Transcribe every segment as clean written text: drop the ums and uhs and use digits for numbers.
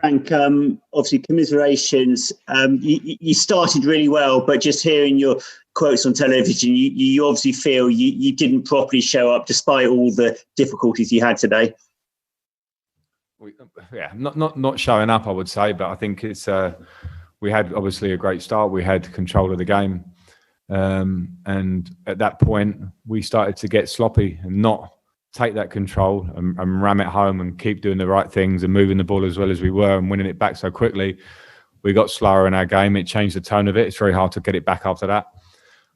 Frank, obviously commiserations. You started really well, but just hearing your quotes on television, you obviously feel you didn't properly show up despite all the difficulties you had today. Not showing up, I would say, but I think it's we had obviously a great start. We had control of the game, and at that point we started to get sloppy and not take that control and ram it home and keep doing the right things and moving the ball as well as we were and winning it back so quickly. We got slower in our game. It changed the tone of it. It's very hard to get it back after that.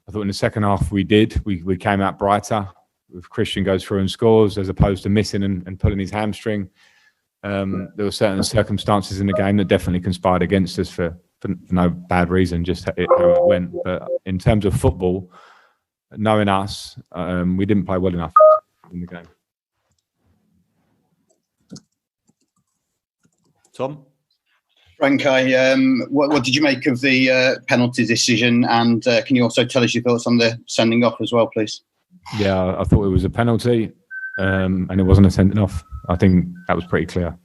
I thought in the second half we did. We came out brighter. If Christian goes through and scores as opposed to missing and pulling his hamstring. There were certain circumstances in the game that definitely conspired against us for no bad reason, just how it went. But in terms of football, knowing us, we didn't play well enough in the game. Tom? Frank, what did you make of the penalty decision? And can you also tell us your thoughts on the sending off as well, please? Yeah, I thought it was a penalty and it wasn't a sending off. I think that was pretty clear.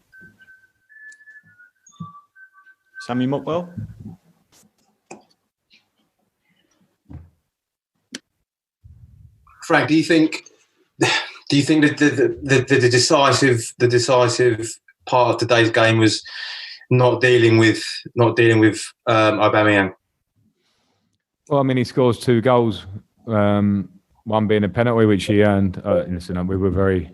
Sammy Mockwell? Frank, do you think that the decisive part of today's game was not dealing with Aubameyang? Well, I mean, he scores 2 goals, one being a penalty which he earned. Listen, we were very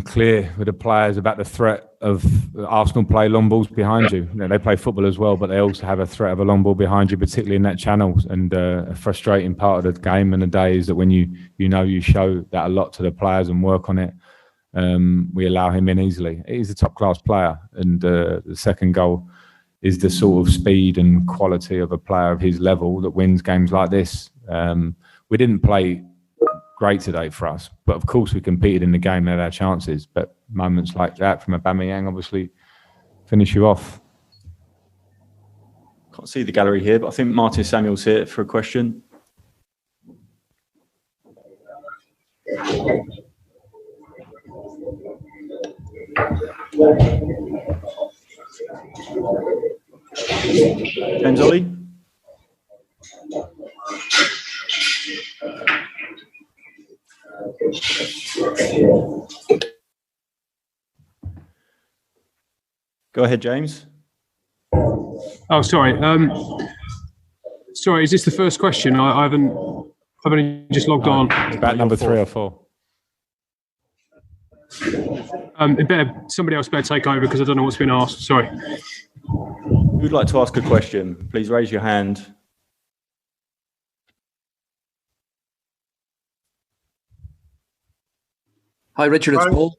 clear with the players about the threat of Arsenal play long balls behind you. They play football as well, but they also have a threat of a long ball behind you, particularly in that channel. And a frustrating part of the game and the day is that when you show that a lot to the players and work on it, we allow him in easily. He's a top class player, and the second goal is the sort of speed and quality of a player of his level that wins games like this. We didn't play great today for us, but of course we competed in the game and had our chances, but moments like that from Aubameyang obviously finish you off. Can't see the gallery here, but I think Martin Samuel's here for a question. James Ollie? Go ahead, James. Oh, sorry. Sorry, is this the first question? I've only just logged on. About number 3 or 4. Somebody else better take over because I don't know what's been asked. Sorry. Who'd like to ask a question? Please raise your hand. Hi, Richard. It's Paul.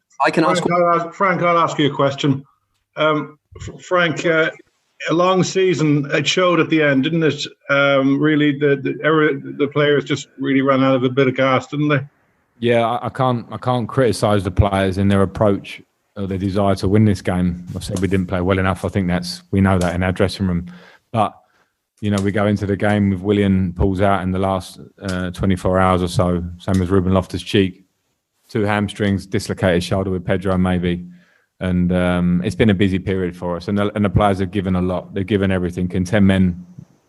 Frank, I'll ask you a question. Frank, a long season. It showed at the end, didn't it? Really, the players just really ran out of a bit of gas, didn't they? Yeah, I can't criticise the players in their approach or their desire to win this game. I said we didn't play well enough. I think we know that in our dressing room. But we go into the game with Willian pulls out in the last 24 hours or so. Same as Ruben Loftus-Cheek. 2 hamstrings, dislocated shoulder with Pedro maybe. And it's been a busy period for us. And the players have given a lot. They've given everything. And 10 men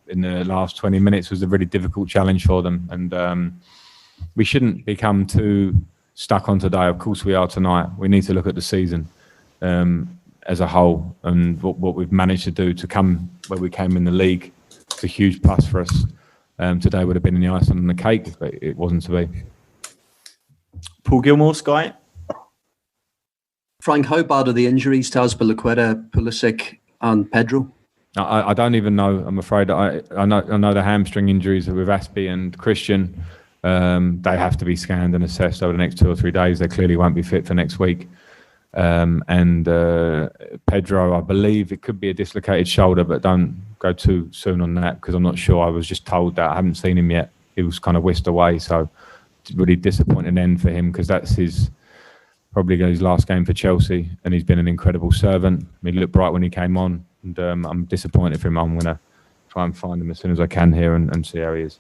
in the last 20 minutes was a really difficult challenge for them. And we shouldn't become too stuck on today. Of course we are tonight. We need to look at the season as a whole and what we've managed to do to come where we came in the league. It's a huge plus for us. Today would have been the icing on the cake, but it wasn't to be. Paul Gilmore, Sky. Frank, how bad are the injuries to Azpilicueta, Pulisic and Pedro? I don't even know. I'm afraid. I know the hamstring injuries with Aspi and Christian. They have to be scanned and assessed over the next 2 or 3 days. They clearly won't be fit for next week. And Pedro, I believe it could be a dislocated shoulder, but don't go too soon on that because I'm not sure. I was just told that. I haven't seen him yet. He was kind of whisked away, so really disappointing end for him because that's probably his last game for Chelsea, and he's been an incredible servant. He looked bright when he came on, and I'm disappointed for him. I'm going to try and find him as soon as I can here and see how he is.